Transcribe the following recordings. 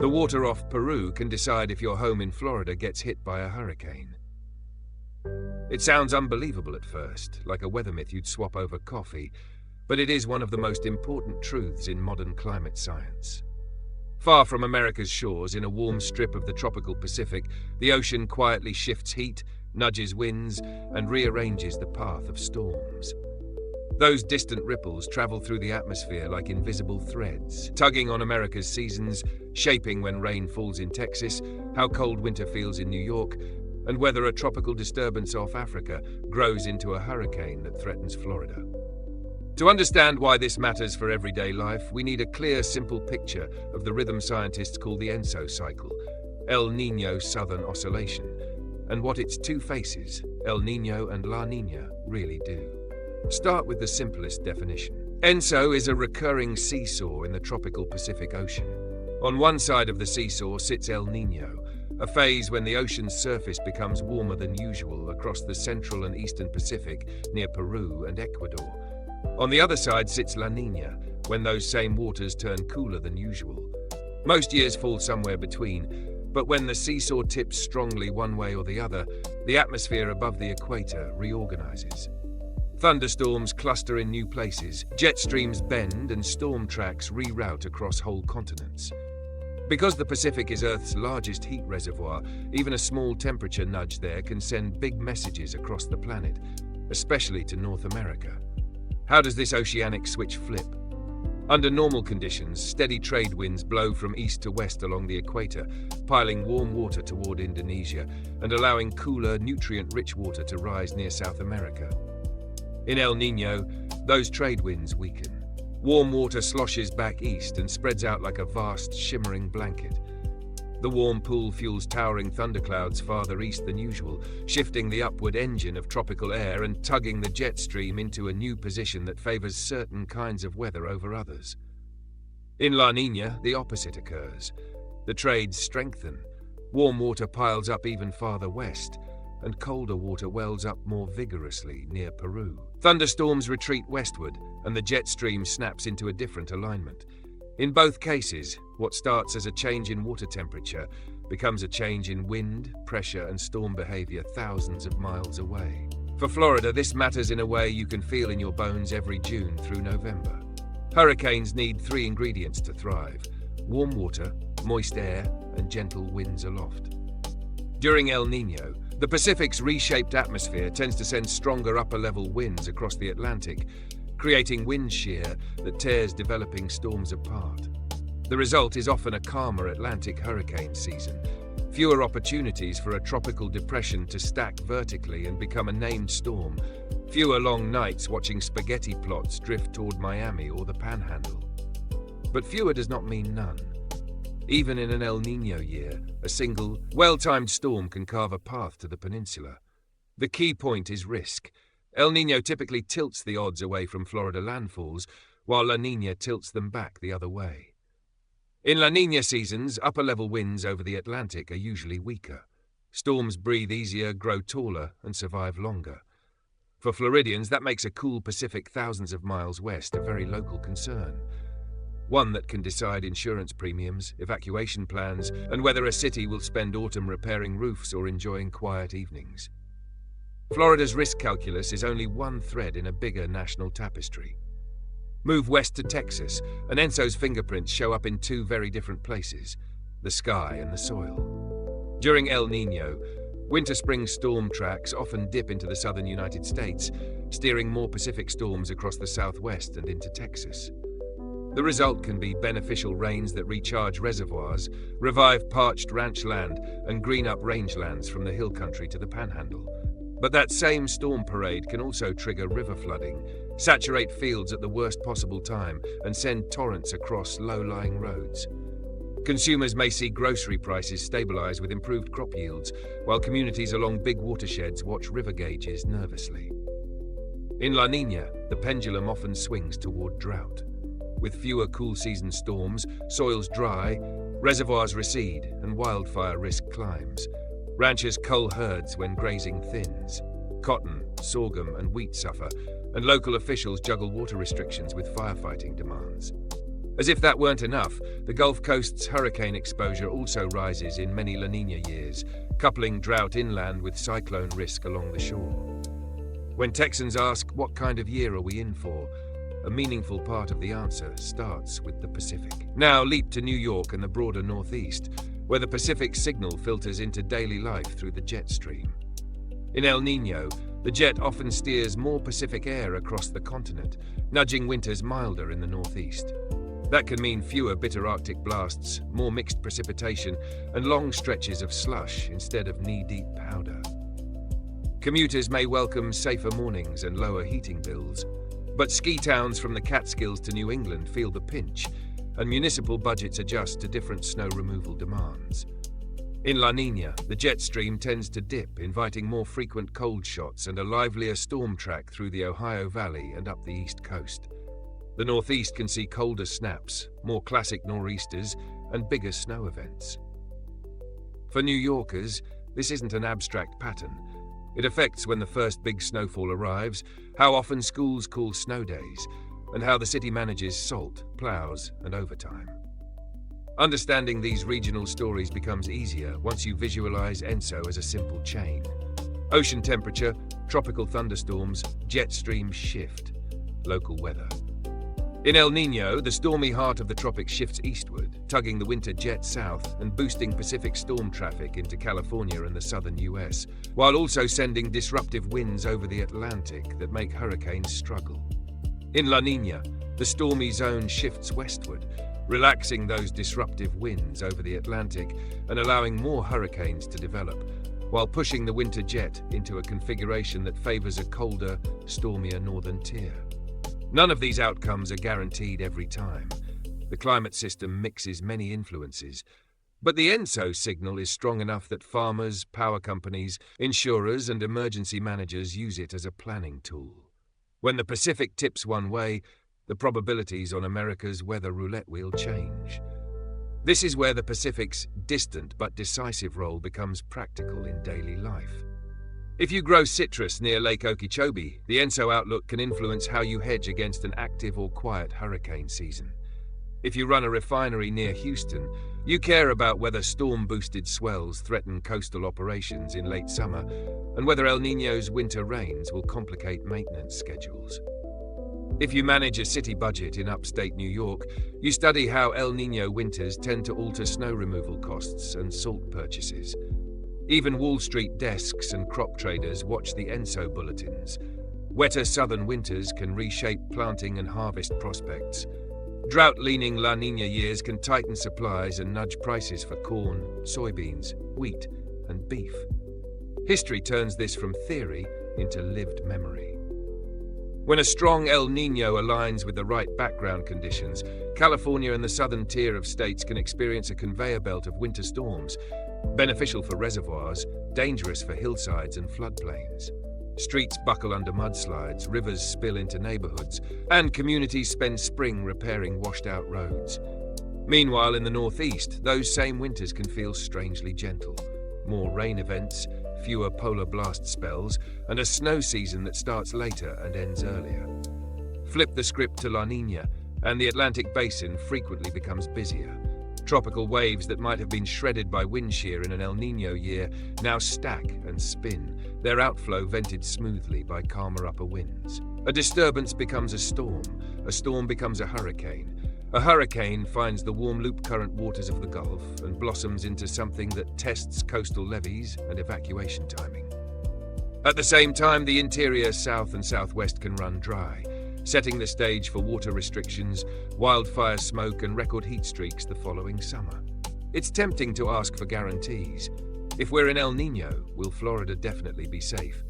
The water off Peru can decide if your home in Florida gets hit by a hurricane. It sounds unbelievable at first, like a weather myth you'd swap over coffee, but it is one of the most important truths in modern climate science. Far from America's shores, in a warm strip of the tropical Pacific, the ocean quietly shifts heat, nudges winds, and rearranges the path of storms. Those distant ripples travel through the atmosphere like invisible threads, tugging on America's seasons, shaping when rain falls in Texas, how cold winter feels in New York, and whether a tropical disturbance off Africa grows into a hurricane that threatens Florida. To understand why this matters for everyday life, we need a clear, simple picture of the rhythm scientists call the ENSO cycle, El Niño Southern Oscillation, and what its two faces, El Niño and La Niña, really do. Start with the simplest definition. ENSO is a recurring seesaw in the tropical Pacific Ocean. On one side of the seesaw sits El Niño, a phase when the ocean's surface becomes warmer than usual across the central and eastern Pacific near Peru and Ecuador. On the other side sits La Niña, when those same waters turn cooler than usual. Most years fall somewhere between, but when the seesaw tips strongly one way or the other, the atmosphere above the equator reorganizes. Thunderstorms cluster in new places, jet streams bend, and storm tracks reroute across whole continents. Because the Pacific is Earth's largest heat reservoir, even a small temperature nudge there can send big messages across the planet, especially to North America. How does this oceanic switch flip? Under normal conditions, steady trade winds blow from east to west along the equator, piling warm water toward Indonesia and allowing cooler, nutrient-rich water to rise near South America. In El Niño, those trade winds weaken. Warm water sloshes back east and spreads out like a vast, shimmering blanket. The warm pool fuels towering thunderclouds farther east than usual, shifting the upward engine of tropical air and tugging the jet stream into a new position that favors certain kinds of weather over others. In La Niña, the opposite occurs. The trades strengthen. Warm water piles up even farther west, and colder water wells up more vigorously near Peru. Thunderstorms retreat westward, and the jet stream snaps into a different alignment. In both cases, what starts as a change in water temperature becomes a change in wind, pressure, and storm behavior thousands of miles away. For Florida, this matters in a way you can feel in your bones every June through November. Hurricanes need three ingredients to thrive: warm water, moist air, and gentle winds aloft. During El Niño, the Pacific's reshaped atmosphere tends to send stronger upper-level winds across the Atlantic, creating wind shear that tears developing storms apart. The result is often a calmer Atlantic hurricane season, fewer opportunities for a tropical depression to stack vertically and become a named storm, fewer long nights watching spaghetti plots drift toward Miami or the Panhandle. But fewer does not mean none. Even in an El Niño year, a single, well-timed storm can carve a path to the peninsula. The key point is risk. El Niño typically tilts the odds away from Florida landfalls, while La Niña tilts them back the other way. In La Niña seasons, upper-level winds over the Atlantic are usually weaker. Storms breathe easier, grow taller, and survive longer. For Floridians, that makes a cool Pacific thousands of miles west a very local concern. One that can decide insurance premiums, evacuation plans, and whether a city will spend autumn repairing roofs or enjoying quiet evenings. Florida's risk calculus is only one thread in a bigger national tapestry. Move west to Texas, and ENSO's fingerprints show up in two very different places: the sky and the soil. During El Niño, winter-spring storm tracks often dip into the southern United States, steering more Pacific storms across the southwest and into Texas. The result can be beneficial rains that recharge reservoirs, revive parched ranch land, and green up rangelands from the hill country to the Panhandle. But that same storm parade can also trigger river flooding, saturate fields at the worst possible time, and send torrents across low-lying roads. Consumers may see grocery prices stabilize with improved crop yields, while communities along big watersheds watch river gauges nervously. In La Niña, the pendulum often swings toward drought. With fewer cool-season storms, soils dry, reservoirs recede, and wildfire risk climbs. Ranchers cull herds when grazing thins. Cotton, sorghum, and wheat suffer, and local officials juggle water restrictions with firefighting demands. As if that weren't enough, the Gulf Coast's hurricane exposure also rises in many La Niña years, coupling drought inland with cyclone risk along the shore. When Texans ask, what kind of year are we in for? A meaningful part of the answer starts with the Pacific. Now leap to New York and the broader Northeast, where the Pacific signal filters into daily life through the jet stream. In El Niño, the jet often steers more Pacific air across the continent, nudging winters milder in the Northeast. That can mean fewer bitter Arctic blasts, more mixed precipitation, and long stretches of slush instead of knee-deep powder. Commuters may welcome safer mornings and lower heating bills, but ski towns from the Catskills to New England feel the pinch, and municipal budgets adjust to different snow removal demands. In La Niña, the jet stream tends to dip, inviting more frequent cold shots and a livelier storm track through the Ohio Valley and up the East Coast. The Northeast can see colder snaps, more classic nor'easters, and bigger snow events. For New Yorkers, this isn't an abstract pattern. It affects when the first big snowfall arrives, how often schools call snow days, and how the city manages salt, plows, and overtime. Understanding these regional stories becomes easier once you visualize ENSO as a simple chain. Ocean temperature, tropical thunderstorms, jet stream shift, local weather. In El Niño, the stormy heart of the tropics shifts eastward, tugging the winter jet south and boosting Pacific storm traffic into California and the southern US, while also sending disruptive winds over the Atlantic that make hurricanes struggle. In La Niña, the stormy zone shifts westward, relaxing those disruptive winds over the Atlantic and allowing more hurricanes to develop, while pushing the winter jet into a configuration that favors a colder, stormier northern tier. None of these outcomes are guaranteed every time. The climate system mixes many influences, but the ENSO signal is strong enough that farmers, power companies, insurers, and emergency managers use it as a planning tool. When the Pacific tips one way, the probabilities on America's weather roulette wheel change. This is where the Pacific's distant but decisive role becomes practical in daily life. If you grow citrus near Lake Okeechobee, the ENSO outlook can influence how you hedge against an active or quiet hurricane season. If you run a refinery near Houston, you care about whether storm-boosted swells threaten coastal operations in late summer and whether El Niño's winter rains will complicate maintenance schedules. If you manage a city budget in upstate New York, you study how El Niño winters tend to alter snow removal costs and salt purchases. Even Wall Street desks and crop traders watch the ENSO bulletins. Wetter southern winters can reshape planting and harvest prospects. Drought-leaning La Niña years can tighten supplies and nudge prices for corn, soybeans, wheat, and beef. History turns this from theory into lived memory. When a strong El Niño aligns with the right background conditions, California and the southern tier of states can experience a conveyor belt of winter storms, beneficial for reservoirs, dangerous for hillsides and floodplains. Streets buckle under mudslides, rivers spill into neighborhoods, and communities spend spring repairing washed-out roads. Meanwhile, in the Northeast, those same winters can feel strangely gentle. More rain events, fewer polar blast spells, and a snow season that starts later and ends earlier. Flip the script to La Niña, and the Atlantic basin frequently becomes busier. Tropical waves that might have been shredded by wind shear in an El Niño year now stack and spin, their outflow vented smoothly by calmer upper winds. A disturbance becomes a storm becomes a hurricane finds the warm loop current waters of the Gulf and blossoms into something that tests coastal levees and evacuation timing. At the same time, the interior south and southwest can run dry, setting the stage for water restrictions, wildfire smoke, and record heat streaks the following summer. It's tempting to ask for guarantees. If we're in El Niño, will Florida definitely be safe?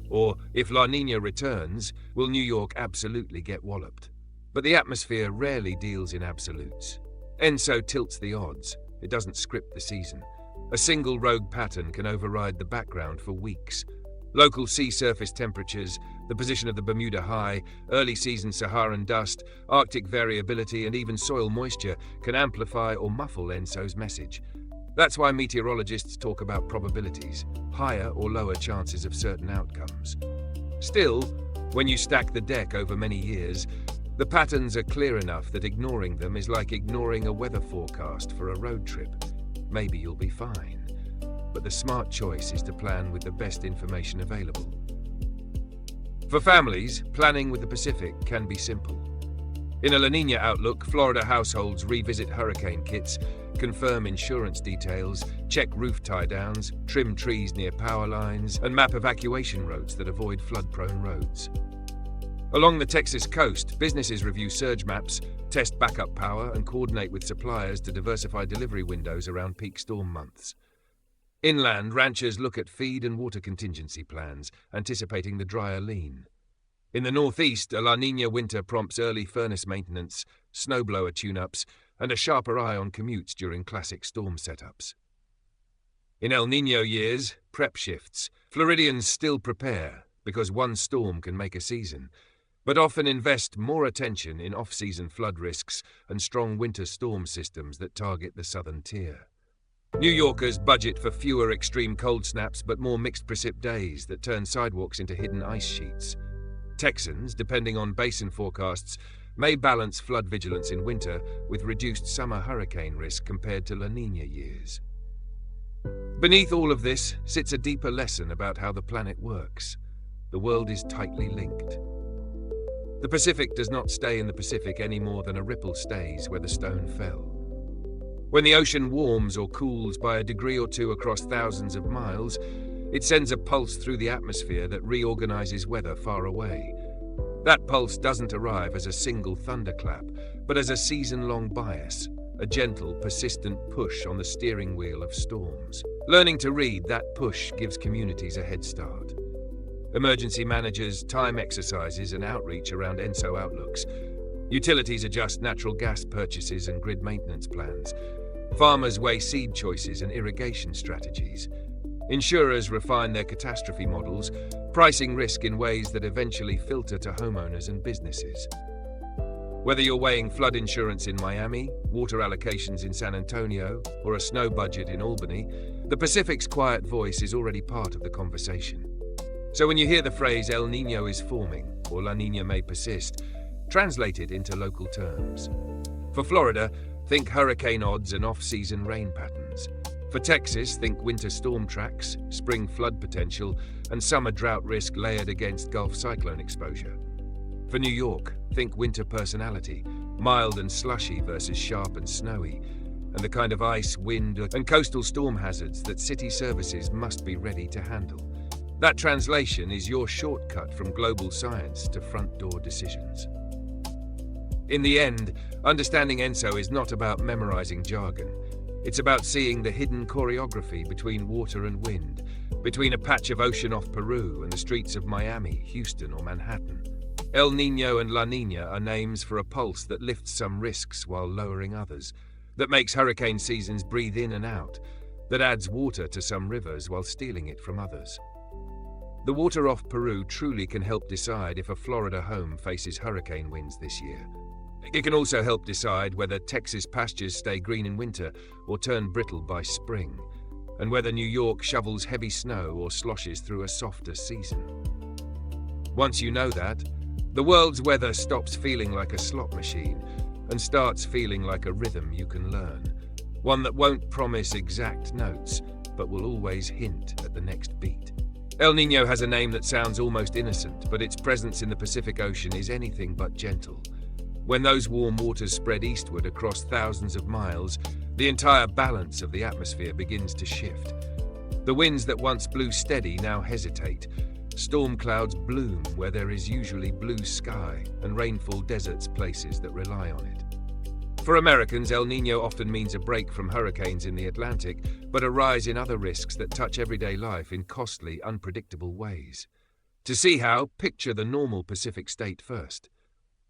Or, if La Niña returns, will New York absolutely get walloped? But the atmosphere rarely deals in absolutes. ENSO tilts the odds. It doesn't script the season. A single rogue pattern can override the background for weeks. Local sea surface temperatures, the position of the Bermuda High, early season Saharan dust, Arctic variability, and even soil moisture can amplify or muffle ENSO's message. That's why meteorologists talk about probabilities, higher or lower chances of certain outcomes. Still, when you stack the deck over many years, The patterns are clear enough that ignoring them is like ignoring a weather forecast for a road trip. Maybe you'll be fine, but the smart choice is to plan with the best information available. For families, planning with the Pacific can be simple. In a La Niña outlook, Florida households revisit hurricane kits, confirm insurance details, check roof tie-downs, trim trees near power lines, and map evacuation routes that avoid flood-prone roads. Along the Texas coast, businesses review surge maps, test backup power, and coordinate with suppliers to diversify delivery windows around peak storm months. Inland, ranchers look at feed and water contingency plans, anticipating the drier lean. In the northeast, a La Niña winter prompts early furnace maintenance, snowblower tune-ups, and a sharper eye on commutes during classic storm setups. In El Niño years, prep shifts. Floridians still prepare, because one storm can make a season, but often invest more attention in off-season flood risks and strong winter storm systems that target the southern tier. New Yorkers budget for fewer extreme cold snaps but more mixed precip days that turn sidewalks into hidden ice sheets. Texans, depending on basin forecasts, may balance flood vigilance in winter with reduced summer hurricane risk compared to La Niña years. Beneath all of this sits a deeper lesson about how the planet works. The world is tightly linked. The Pacific does not stay in the Pacific any more than a ripple stays where the stone fell. When the ocean warms or cools by a degree or two across thousands of miles, it sends a pulse through the atmosphere that reorganizes weather far away. That pulse doesn't arrive as a single thunderclap, but as a season-long bias, a gentle, persistent push on the steering wheel of storms. Learning to read that push gives communities a head start. Emergency managers time exercises and outreach around ENSO outlooks. Utilities adjust natural gas purchases and grid maintenance plans. Farmers weigh seed choices and irrigation strategies. Insurers refine their catastrophe models, pricing risk in ways that eventually filter to homeowners and businesses. Whether you're weighing flood insurance in Miami, water allocations in San Antonio, or a snow budget in Albany, the Pacific's quiet voice is already part of the conversation. So when you hear the phrase El Niño is forming, or La Niña may persist, translate it into local terms. For Florida, think hurricane odds and off-season rain patterns. For Texas, think winter storm tracks, spring flood potential, and summer drought risk layered against Gulf cyclone exposure. For New York, think winter personality, mild and slushy versus sharp and snowy, and the kind of ice, wind, and coastal storm hazards that city services must be ready to handle. That translation is your shortcut from global science to front-door decisions. In the end, understanding ENSO is not about memorizing jargon. It's about seeing the hidden choreography between water and wind, between a patch of ocean off Peru and the streets of Miami, Houston, or Manhattan. El Niño and La Niña are names for a pulse that lifts some risks while lowering others, that makes hurricane seasons breathe in and out, that adds water to some rivers while stealing it from others. The water off Peru truly can help decide if a Florida home faces hurricane winds this year. It can also help decide whether Texas pastures stay green in winter or turn brittle by spring, and whether New York shovels heavy snow or sloshes through a softer season. Once you know that, the world's weather stops feeling like a slot machine and starts feeling like a rhythm you can learn, one that won't promise exact notes, but will always hint at the next beat. El Niño has a name that sounds almost innocent, but its presence in the Pacific Ocean is anything but gentle. When those warm waters spread eastward across thousands of miles, the entire balance of the atmosphere begins to shift. The winds that once blew steady now hesitate. Storm clouds bloom where there is usually blue sky, and rainfall deserts places that rely on it. For Americans, El Niño often means a break from hurricanes in the Atlantic, but a rise in other risks that touch everyday life in costly, unpredictable ways. To see how, picture the normal Pacific state first.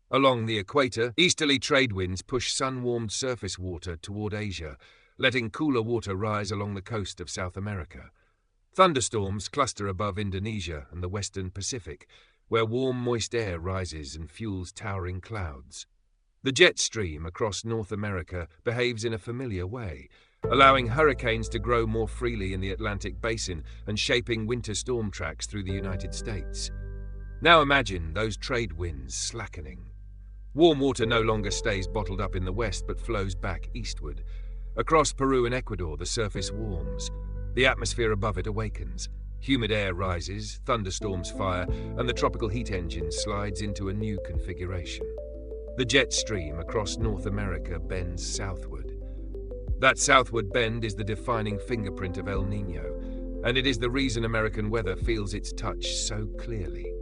Along the equator, easterly trade winds push sun-warmed surface water toward Asia, letting cooler water rise along the coast of South America. Thunderstorms cluster above Indonesia and the western Pacific, where warm, moist air rises and fuels towering clouds. The jet stream across North America behaves in a familiar way, allowing hurricanes to grow more freely in the Atlantic basin and shaping winter storm tracks through the United States. Now imagine those trade winds slackening. Warm water no longer stays bottled up in the west but flows back eastward. Across Peru and Ecuador, the surface warms. The atmosphere above it awakens. Humid air rises, thunderstorms fire, and the tropical heat engine slides into a new configuration. The jet stream across North America bends southward. That southward bend is the defining fingerprint of El Nino, and it is the reason American weather feels its touch so clearly.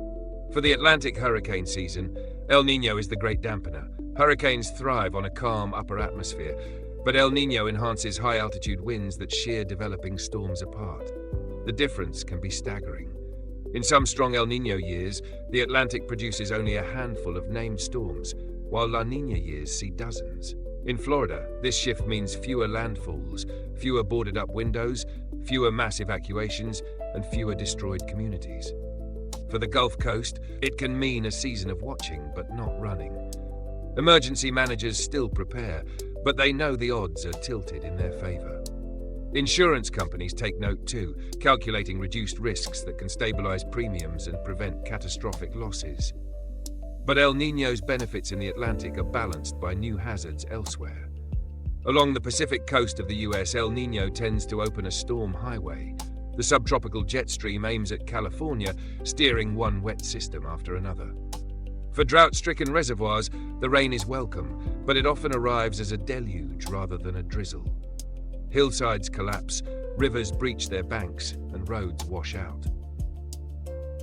For the Atlantic hurricane season, El Nino is the great dampener. Hurricanes thrive on a calm upper atmosphere, but El Nino enhances high-altitude winds that shear developing storms apart. The difference can be staggering. In some strong El Nino years, the Atlantic produces only a handful of named storms, while La Niña years see dozens. In Florida, this shift means fewer landfalls, fewer boarded-up windows, fewer mass evacuations, and fewer destroyed communities. For the Gulf Coast, it can mean a season of watching but not running. Emergency managers still prepare, but they know the odds are tilted in their favor. Insurance companies take note too, calculating reduced risks that can stabilize premiums and prevent catastrophic losses. But El Niño's benefits in the Atlantic are balanced by new hazards elsewhere. Along the Pacific coast of the US, El Nino tends to open a storm highway. The subtropical jet stream aims at California, steering one wet system after another. For drought-stricken reservoirs, the rain is welcome, but it often arrives as a deluge rather than a drizzle. Hillsides collapse, rivers breach their banks, and roads wash out.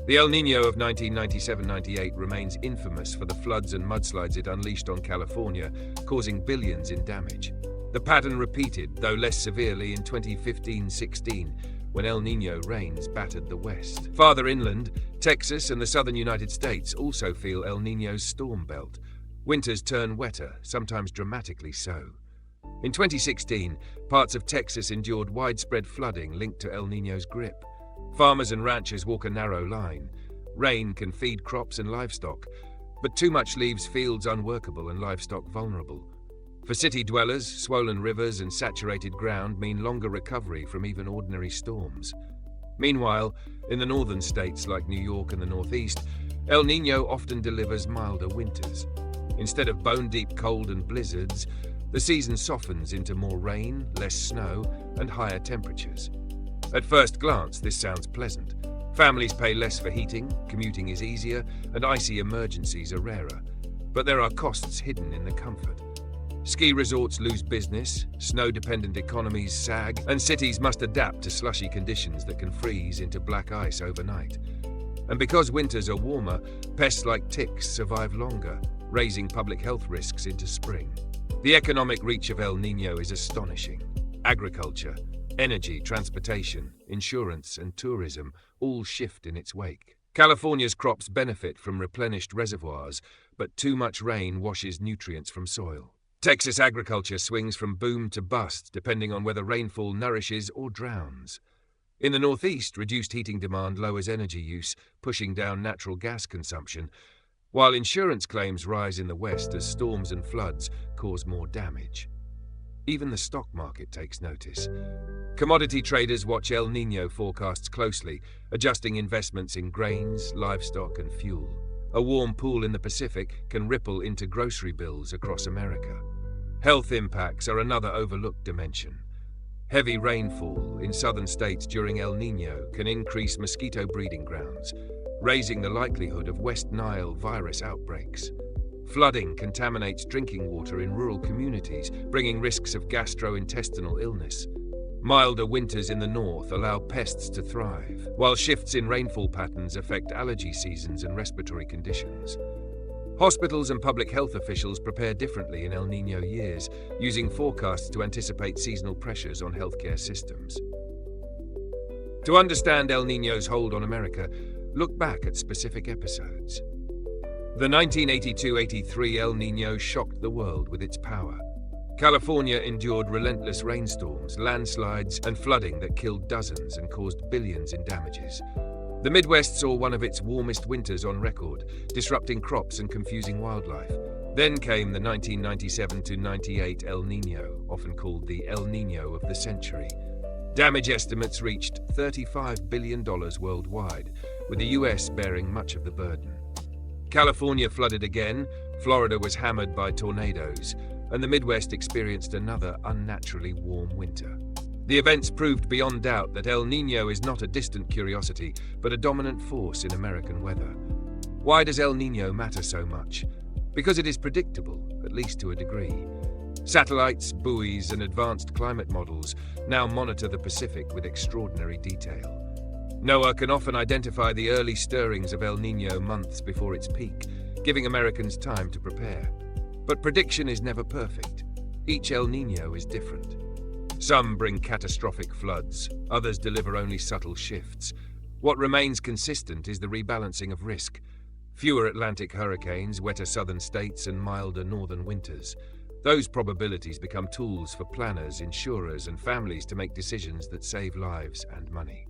The El Nino of 1997-98 remains infamous for the floods and mudslides it unleashed on California, causing billions in damage. The pattern repeated, though less severely, in 2015-16, when El Nino rains battered the west. Farther inland, Texas and the southern United States also feel El Nino's storm belt. Winters turn wetter, sometimes dramatically so. In 2016, parts of Texas endured widespread flooding linked to El Nino's grip. Farmers and ranchers walk a narrow line. Rain can feed crops and livestock, but too much leaves fields unworkable and livestock vulnerable. For city dwellers, swollen rivers and saturated ground mean longer recovery from even ordinary storms. Meanwhile, in the northern states like New York and the Northeast, El Nino often delivers milder winters. Instead of bone-deep cold and blizzards, the season softens into more rain, less snow, and higher temperatures. At first glance, this sounds pleasant. Families pay less for heating, commuting is easier, and icy emergencies are rarer. But there are costs hidden in the comfort. Ski resorts lose business, snow-dependent economies sag, and cities must adapt to slushy conditions that can freeze into black ice overnight. And because winters are warmer, pests like ticks survive longer, raising public health risks into spring. The economic reach of El Nino is astonishing. Agriculture, energy, transportation, insurance, and tourism all shift in its wake. California's crops benefit from replenished reservoirs, but too much rain washes nutrients from soil. Texas agriculture swings from boom to bust, depending on whether rainfall nourishes or drowns. In the Northeast, reduced heating demand lowers energy use, pushing down natural gas consumption, while insurance claims rise in the West as storms and floods cause more damage. Even the stock market takes notice. Commodity traders watch El Nino forecasts closely, adjusting investments in grains, livestock, and fuel. A warm pool in the Pacific can ripple into grocery bills across America. Health impacts are another overlooked dimension. Heavy rainfall in southern states during El Nino can increase mosquito breeding grounds, raising the likelihood of West Nile virus outbreaks. Flooding contaminates drinking water in rural communities, bringing risks of gastrointestinal illness. Milder winters in the north allow pests to thrive, while shifts in rainfall patterns affect allergy seasons and respiratory conditions. Hospitals and public health officials prepare differently in El Nino years, using forecasts to anticipate seasonal pressures on healthcare systems. To understand El Nino's hold on America, look back at specific episodes. The 1982-83 El Nino shocked the world with its power. California endured relentless rainstorms, landslides, and flooding that killed dozens and caused billions in damages. The Midwest saw one of its warmest winters on record, disrupting crops and confusing wildlife. Then came the 1997-98 El Nino, often called the El Nino of the century. Damage estimates reached $35 billion worldwide, with the US bearing much of the burden. California flooded again, Florida was hammered by tornadoes, and the Midwest experienced another unnaturally warm winter. The events proved beyond doubt that El Niño is not a distant curiosity, but a dominant force in American weather. Why does El Niño matter so much? Because it is predictable, at least to a degree. Satellites, buoys, and advanced climate models now monitor the Pacific with extraordinary detail. NOAA can often identify the early stirrings of El Niño months before its peak, giving Americans time to prepare. But prediction is never perfect. Each El Niño is different. Some bring catastrophic floods, others deliver only subtle shifts. What remains consistent is the rebalancing of risk. Fewer Atlantic hurricanes, wetter southern states, and milder northern winters. Those probabilities become tools for planners, insurers, and families to make decisions that save lives and money.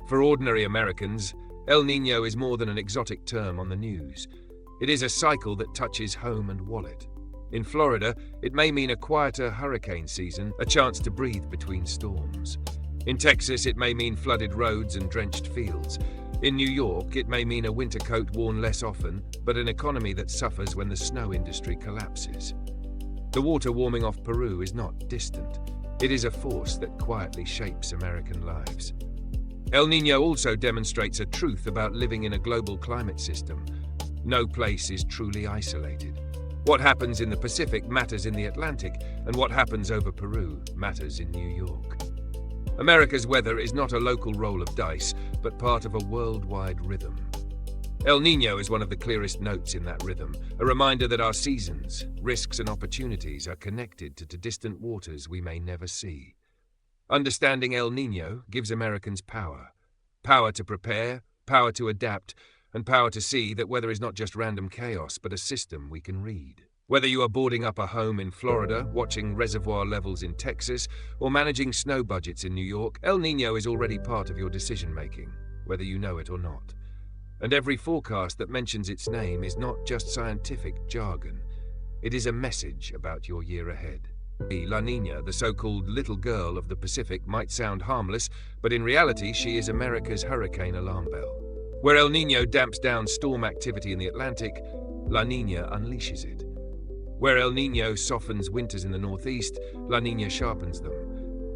For ordinary Americans, El Niño is more than an exotic term on the news. It is a cycle that touches home and wallet. In Florida, it may mean a quieter hurricane season, a chance to breathe between storms. In Texas, it may mean flooded roads and drenched fields. In New York, it may mean a winter coat worn less often, but an economy that suffers when the snow industry collapses. The water warming off Peru is not distant. It is a force that quietly shapes American lives. El Niño also demonstrates a truth about living in a global climate system. No place is truly isolated. What happens in the Pacific matters in the Atlantic, and what happens over Peru matters in New York. America's weather is not a local roll of dice, but part of a worldwide rhythm. El Niño is one of the clearest notes in that rhythm, a reminder that our seasons, risks, and opportunities are connected to distant waters we may never see. Understanding El Niño gives Americans power. Power to prepare, power to adapt, and power to see that weather is not just random chaos, but a system we can read. Whether you are boarding up a home in Florida, watching reservoir levels in Texas, or managing snow budgets in New York, El Niño is already part of your decision-making, whether you know it or not. And every forecast that mentions its name is not just scientific jargon. It is a message about your year ahead. La Niña, the so-called little girl of the Pacific, might sound harmless, but in reality she is America's hurricane alarm bell. Where El Niño damps down storm activity in the Atlantic, La Niña unleashes it. Where El Niño softens winters in the Northeast, La Niña sharpens them.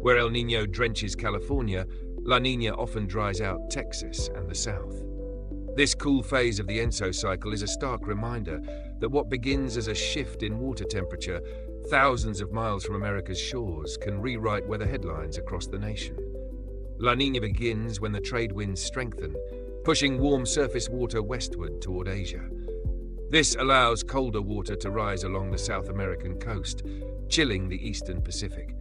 Where El Niño drenches California, La Niña often dries out Texas and the South. This cool phase of the ENSO cycle is a stark reminder that what begins as a shift in water temperature thousands of miles from America's shores can rewrite weather headlines across the nation. La Niña begins when the trade winds strengthen, pushing warm surface water westward toward Asia. This allows colder water to rise along the South American coast, chilling the eastern Pacific.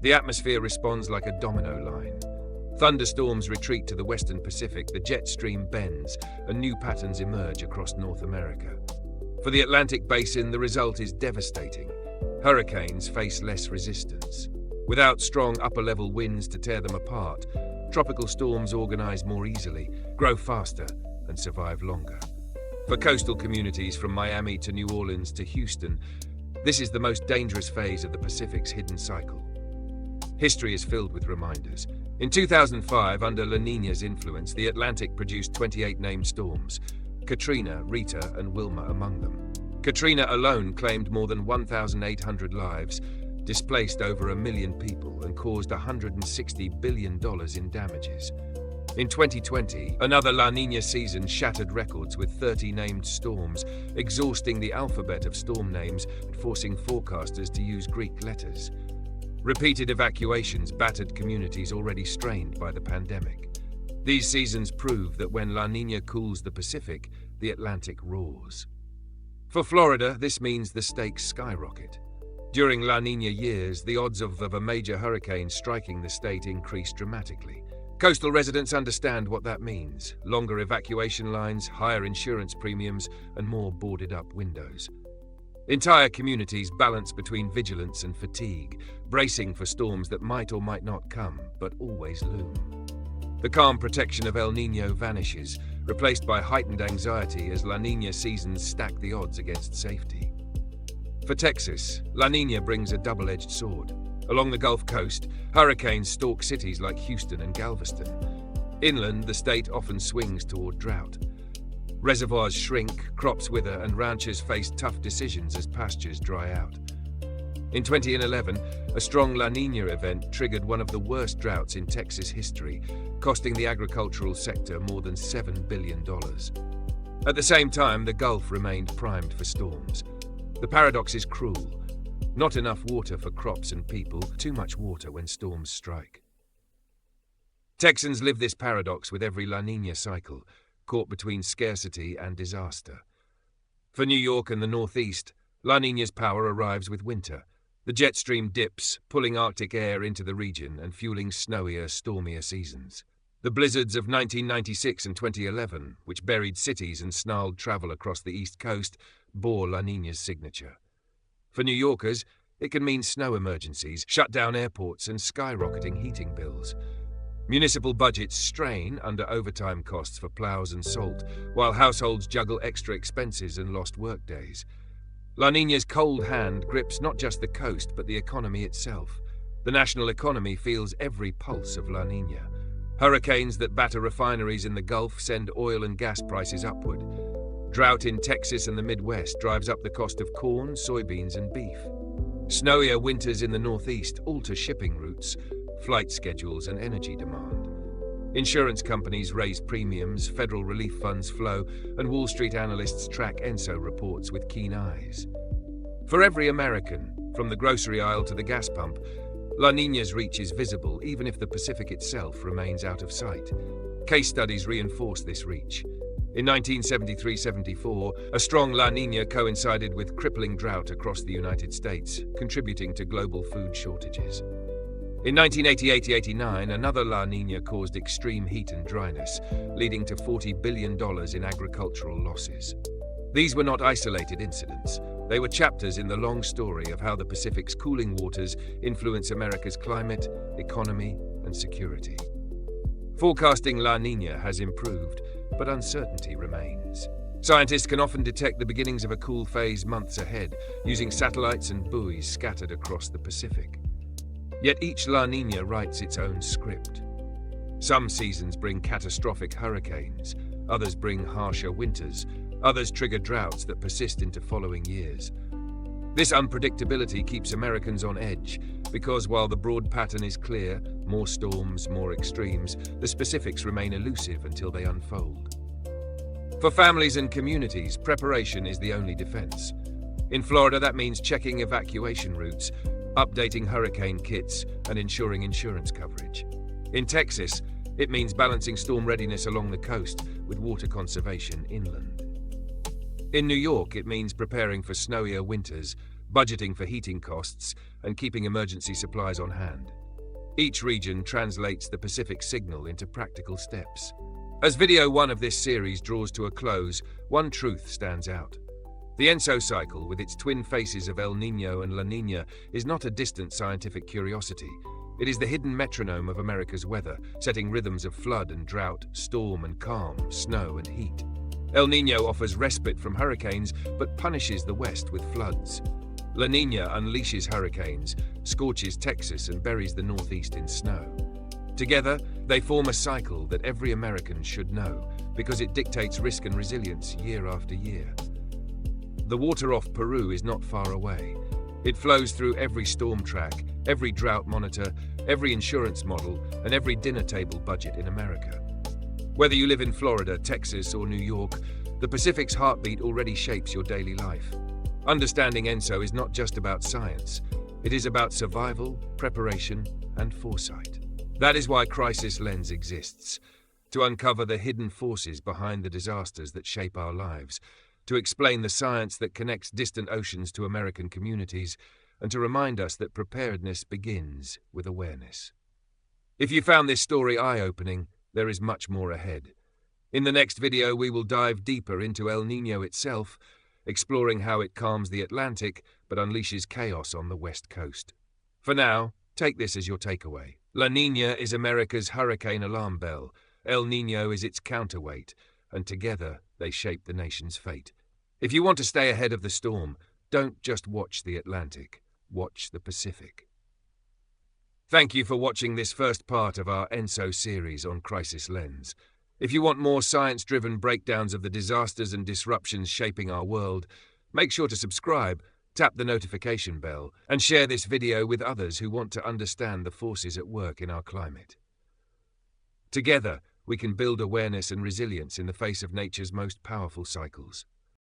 The atmosphere responds like a domino line. Thunderstorms retreat to the western Pacific, the jet stream bends, and new patterns emerge across North America. For the Atlantic basin, the result is devastating. Hurricanes face less resistance. Without strong upper-level winds to tear them apart, tropical storms organize more easily, grow faster, and survive longer. For coastal communities from Miami to New Orleans to Houston, this is the most dangerous phase of the Pacific's hidden cycle. History is filled with reminders. In 2005, under La Niña's influence, the Atlantic produced 28 named storms, Katrina, Rita, and Wilma among them. Katrina alone claimed more than 1,800 lives, displaced over 1 million people, and caused $160 billion in damages. In 2020, another La Niña season shattered records with 30 named storms, exhausting the alphabet of storm names and forcing forecasters to use Greek letters. Repeated evacuations battered communities already strained by the pandemic. These seasons prove that when La Niña cools the Pacific, the Atlantic roars. For Florida, this means the stakes skyrocket. During La Niña years, the odds of a major hurricane striking the state increase dramatically. Coastal residents understand what that means: longer evacuation lines, higher insurance premiums, and more boarded-up windows. Entire communities balance between vigilance and fatigue, bracing for storms that might or might not come, but always loom. The calm protection of El Niño vanishes, replaced by heightened anxiety as La Niña seasons stack the odds against safety. For Texas, La Niña brings a double-edged sword. Along the Gulf Coast, hurricanes stalk cities like Houston and Galveston. Inland, the state often swings toward drought. Reservoirs shrink, crops wither, and ranchers face tough decisions as pastures dry out. In 2011, a strong La Niña event triggered one of the worst droughts in Texas history, costing the agricultural sector more than $7 billion. At the same time, the Gulf remained primed for storms. The paradox is cruel. Not enough water for crops and people, too much water when storms strike. Texans live this paradox with every La Niña cycle, caught between scarcity and disaster. For New York and the Northeast, La Niña's power arrives with winter. The jet stream dips, pulling Arctic air into the region and fueling snowier, stormier seasons. The blizzards of 1996 and 2011, which buried cities and snarled travel across the East Coast, bore La Niña's signature. For New Yorkers, it can mean snow emergencies, shut down airports, and skyrocketing heating bills. Municipal budgets strain under overtime costs for plows and salt, while households juggle extra expenses and lost workdays. La Niña's cold hand grips not just the coast, but the economy itself. The national economy feels every pulse of La Niña. Hurricanes that batter refineries in the Gulf send oil and gas prices upward. Drought in Texas and the Midwest drives up the cost of corn, soybeans, and beef. Snowier winters in the Northeast alter shipping routes, flight schedules, and energy demand. Insurance companies raise premiums, federal relief funds flow, and Wall Street analysts track ENSO reports with keen eyes. For every American, from the grocery aisle to the gas pump, La Niña's reach is visible even if the Pacific itself remains out of sight. Case studies reinforce this reach. In 1973-74, a strong La Niña coincided with crippling drought across the United States, contributing to global food shortages. In 1988-89, another La Niña caused extreme heat and dryness, leading to $40 billion in agricultural losses. These were not isolated incidents. They were chapters in the long story of how the Pacific's cooling waters influence America's climate, economy, and security. Forecasting La Niña has improved, but uncertainty remains. Scientists can often detect the beginnings of a cool phase months ahead, using satellites and buoys scattered across the Pacific. Yet each La Niña writes its own script. Some seasons bring catastrophic hurricanes, others bring harsher winters, others trigger droughts that persist into following years. This unpredictability keeps Americans on edge, because while the broad pattern is clear, more storms, more extremes, the specifics remain elusive until they unfold. For families and communities, preparation is the only defense. In Florida, that means checking evacuation routes, updating hurricane kits, and ensuring insurance coverage. In Texas, it means balancing storm readiness along the coast with water conservation inland. In New York, it means preparing for snowier winters, budgeting for heating costs, and keeping emergency supplies on hand. Each region translates the Pacific signal into practical steps. As video 1 of this series draws to a close, one truth stands out. The ENSO cycle, with its twin faces of El Niño and La Niña, is not a distant scientific curiosity. It is the hidden metronome of America's weather, setting rhythms of flood and drought, storm and calm, snow and heat. El Niño offers respite from hurricanes, but punishes the West with floods. La Niña unleashes hurricanes, scorches Texas, and buries the Northeast in snow. Together, they form a cycle that every American should know, because it dictates risk and resilience year after year. The water off Peru is not far away. It flows through every storm track, every drought monitor, every insurance model, and every dinner table budget in America. Whether you live in Florida, Texas, or New York, the Pacific's heartbeat already shapes your daily life. Understanding ENSO is not just about science. It is about survival, preparation, and foresight. That is why Crisis Lens exists, to uncover the hidden forces behind the disasters that shape our lives, to explain the science that connects distant oceans to American communities, and to remind us that preparedness begins with awareness. If you found this story eye-opening, there is much more ahead. In the next video, we will dive deeper into El Niño itself, exploring how it calms the Atlantic but unleashes chaos on the West Coast. For now, take this as your takeaway. La Niña is America's hurricane alarm bell. El Niño is its counterweight, and together they shape the nation's fate. If you want to stay ahead of the storm, don't just watch the Atlantic, watch the Pacific. Thank you for watching this first part of our ENSO series on Crisis Lens. If you want more science-driven breakdowns of the disasters and disruptions shaping our world, make sure to subscribe, tap the notification bell, and share this video with others who want to understand the forces at work in our climate. Together, we can build awareness and resilience in the face of nature's most powerful cycles.